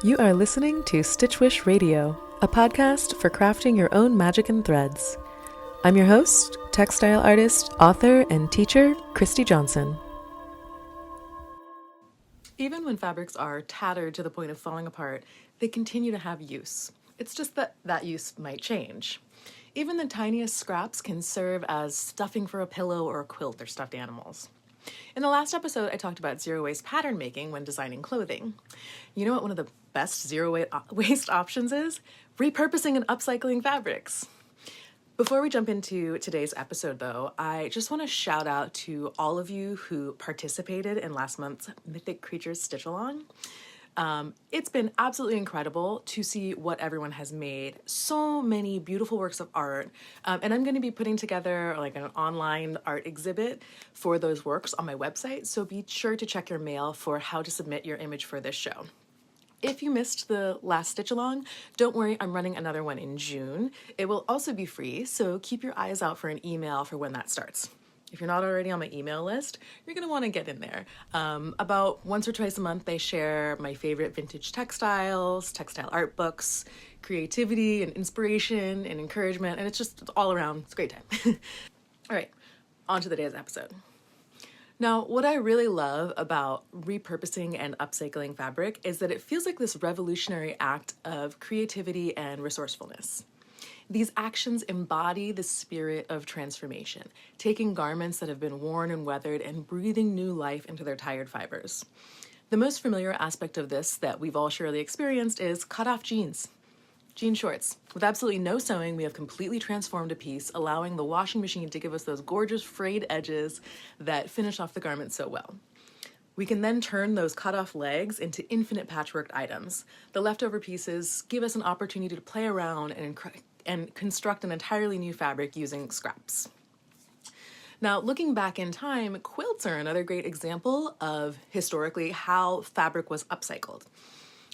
You are listening to Stitch Wish Radio, a podcast for crafting your own magic and threads. I'm your host, textile artist, author, and teacher, Christy Johnson. Even when fabrics are tattered to the point of falling apart, they continue to have use. It's just that that use might change. Even the tiniest scraps can serve as stuffing for a pillow or a quilt or stuffed animals. In the last episode, I talked about zero waste pattern making when designing clothing. You know what one of the best zero waste options is? Repurposing and upcycling fabrics. Before we jump into today's episode, though, I just want to shout out to all of you who participated in last month's Mythic Creatures Stitch Along. It's been absolutely incredible to see what everyone has made. So many beautiful works of art. And I'm going to be putting together like an online art exhibit for those works on my website. So be sure to check your mail for how to submit your image for this show. If you missed the last Stitch Along, don't worry, I'm running another one in June. It will also be free, so keep your eyes out for an email for when that starts. If you're not already on my email list, you're going to want to get in there. About once or twice a month, they share my favorite vintage textiles, textile art books, creativity and inspiration and encouragement, and it's all around. It's a great time. All right, on to the day's episode. Now, what I really love about repurposing and upcycling fabric is that it feels like this revolutionary act of creativity and resourcefulness. These actions embody the spirit of transformation, taking garments that have been worn and weathered and breathing new life into their tired fibers. The most familiar aspect of this that we've all surely experienced is cut-off jeans. Jean shorts. With absolutely no sewing, we have completely transformed a piece, allowing the washing machine to give us those gorgeous frayed edges that finish off the garment so well. We can then turn those cut-off legs into infinite patchworked items. The leftover pieces give us an opportunity to play around and construct an entirely new fabric using scraps. Now, looking back in time, quilts are another great example of historically how fabric was upcycled.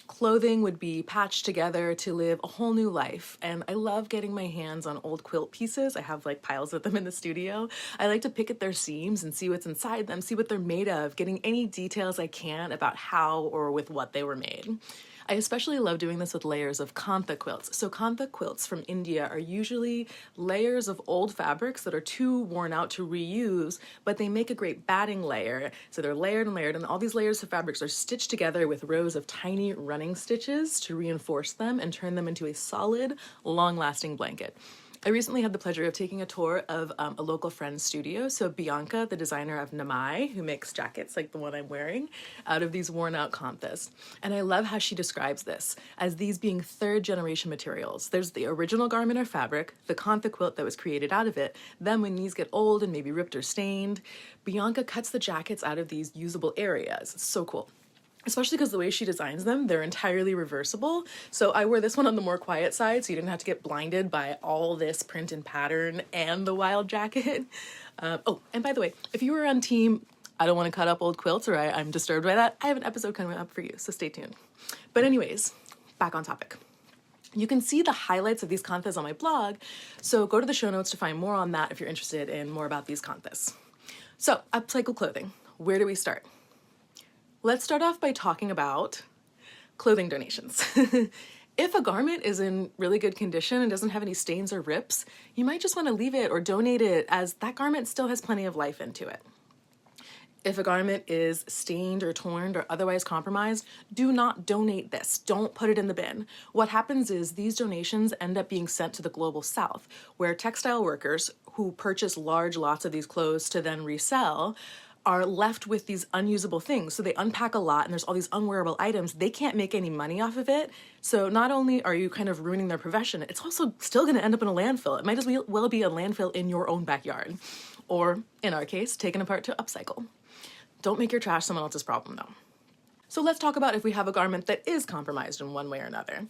Clothing would be patched together to live a whole new life, and I love getting my hands on old quilt pieces. I have like piles of them in the studio. I like to pick at their seams and see what's inside them, see what they're made of, getting any details I can about how or with what they were made. I especially love doing this with layers of kantha quilts. So kantha quilts from India are usually layers of old fabrics that are too worn out to reuse, but they make a great batting layer. So they're layered and layered, and all these layers of fabrics are stitched together with rows of tiny running stitches to reinforce them and turn them into a solid, long-lasting blanket. I recently had the pleasure of taking a tour of a local friend's studio. So Bianca, the designer of Namai, who makes jackets like the one I'm wearing, out of these worn out kanthas. And I love how she describes this as these being third generation materials. There's the original garment or fabric, the kantha quilt that was created out of it. Then when these get old and maybe ripped or stained, Bianca cuts the jackets out of these usable areas. It's so cool. Especially because the way she designs them, they're entirely reversible. So I wear this one on the more quiet side, so you didn't have to get blinded by all this print and pattern and the wild jacket. Oh, and by the way, if you were on team, I don't want to cut up old quilts or I'm disturbed by that, I have an episode coming up for you, so stay tuned. But anyways, back on topic. You can see the highlights of these kanthas on my blog, so go to the show notes to find more on that if you're interested in more about these kanthas. So, upcycle clothing. Where do we start? Let's start off by talking about clothing donations. If a garment is in really good condition and doesn't have any stains or rips, you might just want to leave it or donate it, as that garment still has plenty of life into it. If a garment is stained or torn or otherwise compromised, do not donate this. Don't put it in the bin. What happens is these donations end up being sent to the global south, where textile workers who purchase large lots of these clothes to then resell are left with these unusable things. So they unpack a lot and there's all these unwearable items. They can't make any money off of it. So not only are you kind of ruining their profession, it's also still going to end up in a landfill. It might as well be a landfill in your own backyard. Or in our case, taken apart to upcycle. Don't make your trash someone else's problem though. So let's talk about if we have a garment that is compromised in one way or another.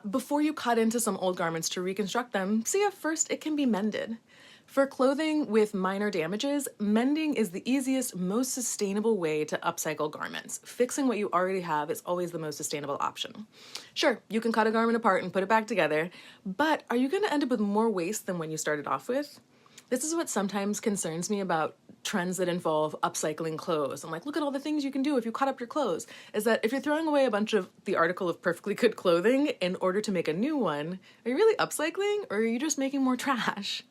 Before you cut into some old garments to reconstruct them, see if first it can be mended. For clothing with minor damages, mending is the easiest, most sustainable way to upcycle garments. Fixing what you already have is always the most sustainable option. Sure, you can cut a garment apart and put it back together, but are you going to end up with more waste than when you started off with? This is what sometimes concerns me about trends that involve upcycling clothes. I'm like, look at all the things you can do if you cut up your clothes. Is that if you're throwing away a bunch of the article of perfectly good clothing in order to make a new one, are you really upcycling or are you just making more trash?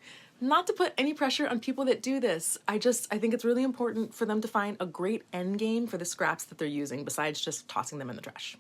Not to put any pressure on people that do this. I think it's really important for them to find a great end game for the scraps that they're using besides just tossing them in the trash.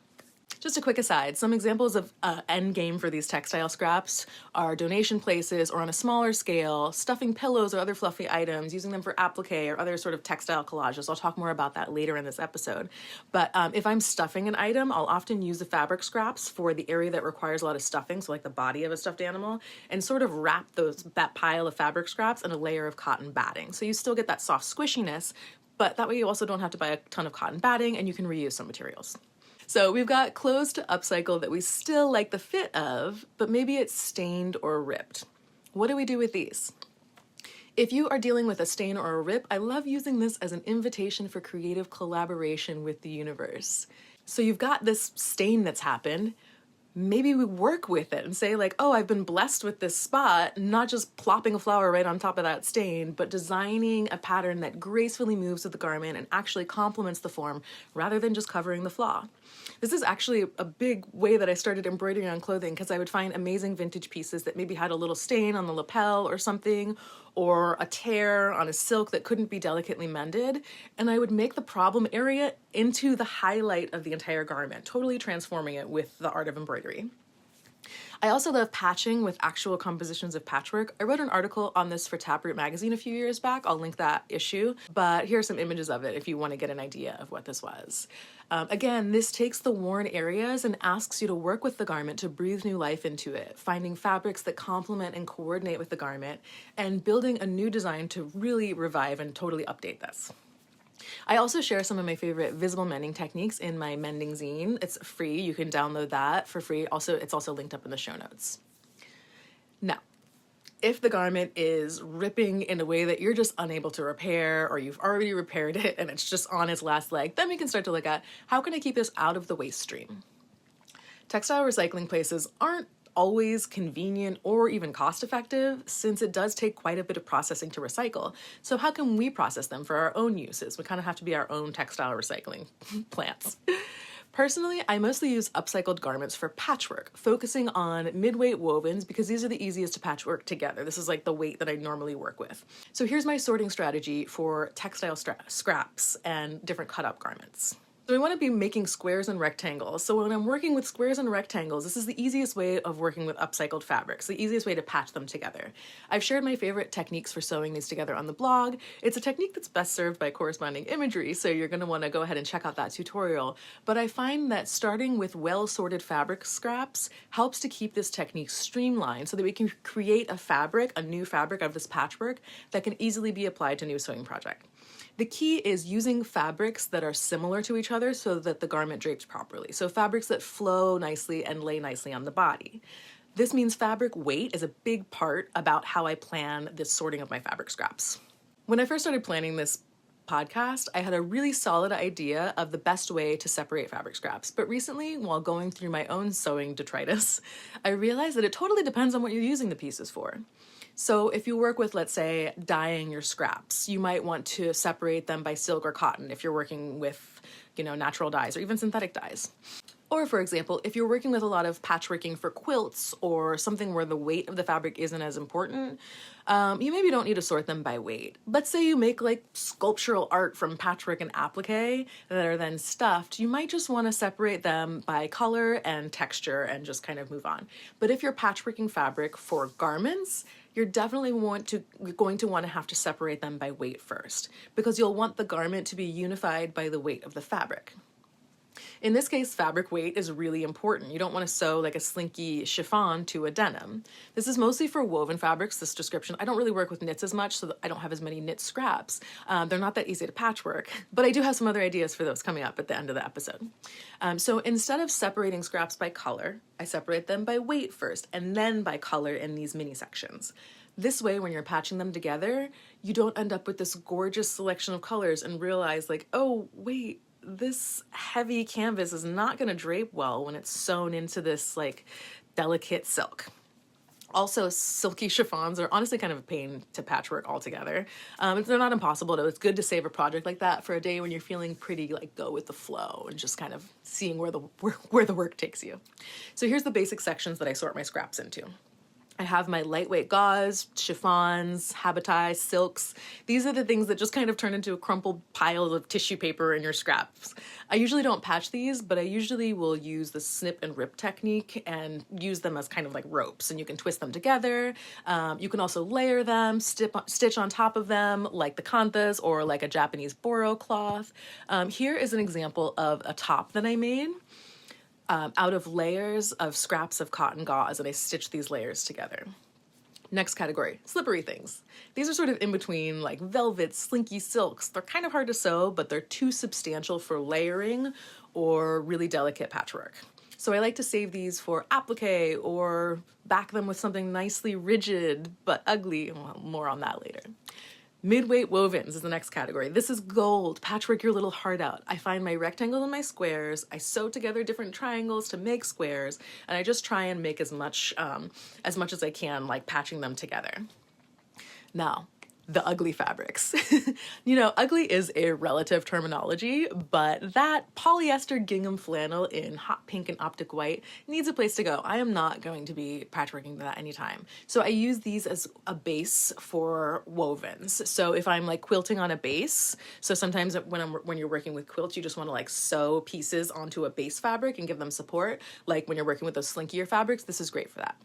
Just a quick aside, some examples of end game for these textile scraps are donation places, or on a smaller scale, stuffing pillows or other fluffy items, using them for applique or other sort of textile collages. I'll talk more about that later in this episode. But if I'm stuffing an item, I'll often use the fabric scraps for the area that requires a lot of stuffing, so like the body of a stuffed animal, and sort of wrap that pile of fabric scraps in a layer of cotton batting. So you still get that soft squishiness, but that way you also don't have to buy a ton of cotton batting and you can reuse some materials. So we've got clothes to upcycle that we still like the fit of, but maybe it's stained or ripped. What do we do with these? If you are dealing with a stain or a rip, I love using this as an invitation for creative collaboration with the universe. So you've got this stain that's happened. Maybe we work with it and say like, oh, I've been blessed with this spot, not just plopping a flower right on top of that stain, but designing a pattern that gracefully moves with the garment and actually complements the form rather than just covering the flaw. This is actually a big way that I started embroidering on clothing, because I would find amazing vintage pieces that maybe had a little stain on the lapel or something, or a tear on a silk that couldn't be delicately mended, and I would make the problem area into the highlight of the entire garment, totally transforming it with the art of embroidery. I also love patching with actual compositions of patchwork. I wrote an article on this for Taproot magazine a few years back. I'll link that issue, but here are some images of it if you want to get an idea of what this was. Again, this takes the worn areas and asks you to work with the garment to breathe new life into it, finding fabrics that complement and coordinate with the garment, and building a new design to really revive and totally update this. I also share some of my favorite visible mending techniques in my Mending zine. It's free. You can download that for free. It's also linked up in the show notes. Now, if the garment is ripping in a way that you're just unable to repair, or you've already repaired it and it's just on its last leg, then we can start to look at how can I keep this out of the waste stream. Textile recycling places aren't always convenient or even cost effective, since it does take quite a bit of processing to recycle. So how can we process them for our own uses? We kind of have to be our own textile recycling plants. Personally, I mostly use upcycled garments for patchwork, focusing on mid-weight wovens because these are the easiest to patchwork together. This is like the weight that I normally work with. So here's my sorting strategy for textile scraps and different cut-up garments. So we want to be making squares and rectangles. So when I'm working with squares and rectangles, this is the easiest way of working with upcycled fabrics, the easiest way to patch them together. I've shared my favorite techniques for sewing these together on the blog. It's a technique that's best served by corresponding imagery, so you're going to want to go ahead and check out that tutorial. But I find that starting with well-sorted fabric scraps helps to keep this technique streamlined so that we can create a new fabric of this patchwork that can easily be applied to a new sewing project. The key is using fabrics that are similar to each other so that the garment drapes properly. So fabrics that flow nicely and lay nicely on the body. This means fabric weight is a big part about how I plan this sorting of my fabric scraps. When I first started planning this podcast, I had a really solid idea of the best way to separate fabric scraps. But recently, while going through my own sewing detritus, I realized that it totally depends on what you're using the pieces for. So if you work with, let's say, dyeing your scraps, you might want to separate them by silk or cotton if you're working with, natural dyes or even synthetic dyes. Or for example, if you're working with a lot of patchworking for quilts or something where the weight of the fabric isn't as important, you maybe don't need to sort them by weight. But say you make like sculptural art from patchwork and applique that are then stuffed, you might just want to separate them by color and texture and just kind of move on. But if you're patchworking fabric for garments, you're definitely going to want to have to separate them by weight first, because you'll want the garment to be unified by the weight of the fabric. In this case, fabric weight is really important. You don't want to sew like a slinky chiffon to a denim. This is mostly for woven fabrics, this description. I don't really work with knits as much, so I don't have as many knit scraps. They're not that easy to patchwork, but I do have some other ideas for those coming up at the end of the episode. So instead of separating scraps by color, I separate them by weight first, and then by color in these mini sections. This way, when you're patching them together, you don't end up with this gorgeous selection of colors and realize like, oh, wait, this heavy canvas is not going to drape well when it's sewn into this like delicate silk. Also, silky chiffons are honestly kind of a pain to patchwork altogether. They're not impossible, though. It's good to save a project like that for a day when you're feeling pretty like go with the flow and just kind of seeing where the work takes you. So here's the basic sections that I sort my scraps into. I have my lightweight gauze, chiffons, habitai, silks. These are the things that just kind of turn into a crumpled pile of tissue paper in your scraps. I usually don't patch these, but I usually will use the snip and rip technique and use them as kind of like ropes, and you can twist them together. You can also layer them, stitch on top of them like the kanthas or like a Japanese boro cloth. Here is an example of a top that I made. Out of layers of scraps of cotton gauze, and I stitched these layers together. Next category, slippery things. These are sort of in between like velvets, slinky silks. They're kind of hard to sew, but they're too substantial for layering or really delicate patchwork. So I like to save these for applique or back them with something nicely rigid but ugly. Well, more on that later. Mid-weight wovens is the next category. This is gold. Patchwork your little heart out. I find my rectangles and my squares. I sew together different triangles to make squares, and I just try and make as much as I can, like patching them together. Now, the ugly fabrics. You know, ugly is a relative terminology, but that polyester gingham flannel in hot pink and optic white needs a place to go. I am not going to be patchworking that anytime. So I use these as a base for wovens. So if I'm like quilting on a base, so sometimes when you're working with quilts, you just want to like sew pieces onto a base fabric and give them support. Like when you're working with those slinkier fabrics, this is great for that.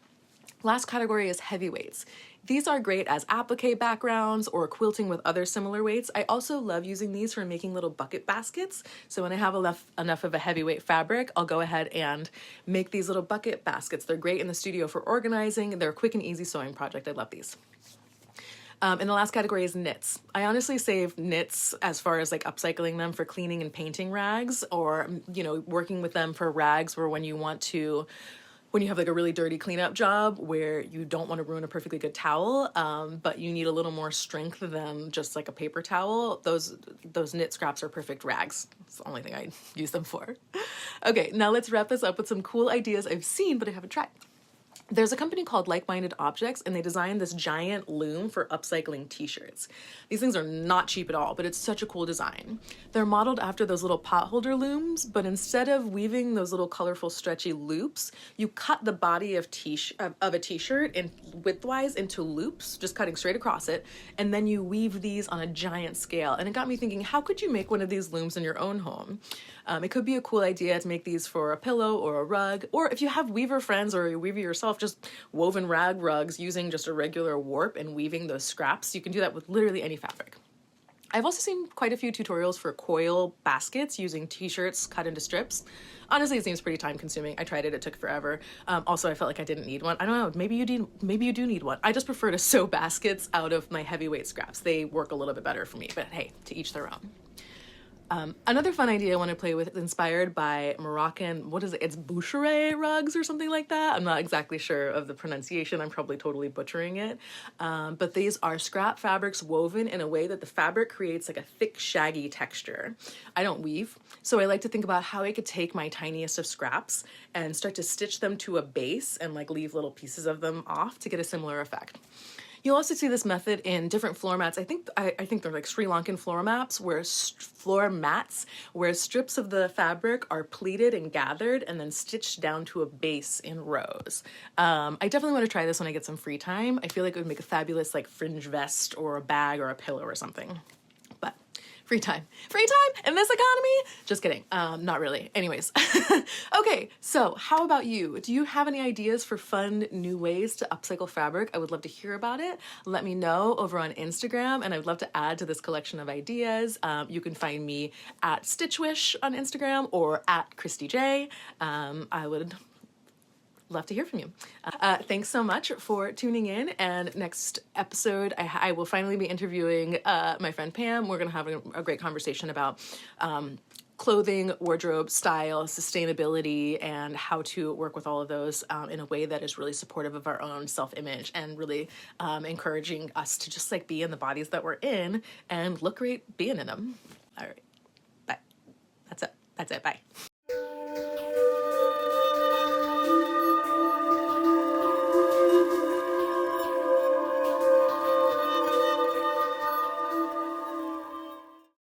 Last category is heavyweights. These are great as applique backgrounds or quilting with other similar weights. I also love using these for making little bucket baskets. So when I have enough of a heavyweight fabric, I'll go ahead and make these little bucket baskets. They're great in the studio for organizing. They're a quick and easy sewing project. I love these. And the last category is knits. I honestly save knits as far as like upcycling them for cleaning and painting rags, or, you know, working with them for rags where when you have like a really dirty cleanup job where you don't want to ruin a perfectly good towel, but you need a little more strength than just like a paper towel, those knit scraps are perfect rags. It's the only thing I use them for. Okay, now let's wrap this up with some cool ideas I've seen but I haven't tried. There's a company called Like-Minded Objects, and they designed this giant loom for upcycling t-shirts. These things are not cheap at all, but it's such a cool design. They're modeled after those little potholder looms, but instead of weaving those little colorful stretchy loops, you cut the body of a t-shirt in widthwise into loops, just cutting straight across it, and then you weave these on a giant scale. And it got me thinking, how could you make one of these looms in your own home? It could be a cool idea to make these for a pillow or a rug, or if you have weaver friends or a weaver yourself, just woven rag rugs using just a regular warp and weaving those scraps. You can do that with literally any fabric. I've also seen quite a few tutorials for coil baskets using t-shirts cut into strips. Honestly, it seems pretty time consuming. I tried it, it took forever. Also, I felt like I didn't need one. I don't know, maybe you do need one. I just prefer to sew baskets out of my heavyweight scraps. They work a little bit better for me, but hey, to each their own. Another fun idea I want to play with is inspired by Moroccan, what is it? It's boucherie rugs or something like that. I'm not exactly sure of the pronunciation. I'm probably totally butchering it. But these are scrap fabrics woven in a way that the fabric creates like a thick, shaggy texture. I don't weave, so I like to think about how I could take my tiniest of scraps and start to stitch them to a base and like leave little pieces of them off to get a similar effect. You'll also see this method in different floor mats. I think they're like Sri Lankan floor mats, where strips of the fabric are pleated and gathered and then stitched down to a base in rows. I definitely want to try this when I get some free time. I feel like it would make a fabulous like fringe vest or a bag or a pillow or something. But free time in this economy? Just kidding. Not really. Anyways. Okay, so how about you? Do you have any ideas for fun new ways to upcycle fabric? I would love to hear about it. Let me know over on Instagram, and I'd love to add to this collection of ideas. You can find me at Stitchwish on Instagram or at Christy J. I would love to hear from you. Thanks so much for tuning in, and next episode I will finally be interviewing my friend Pam. We're gonna have a great conversation about clothing, wardrobe, style, sustainability, and how to work with all of those in a way that is really supportive of our own self-image and really encouraging us to just like be in the bodies that we're in and look great being in them. All right, bye. That's it. Bye.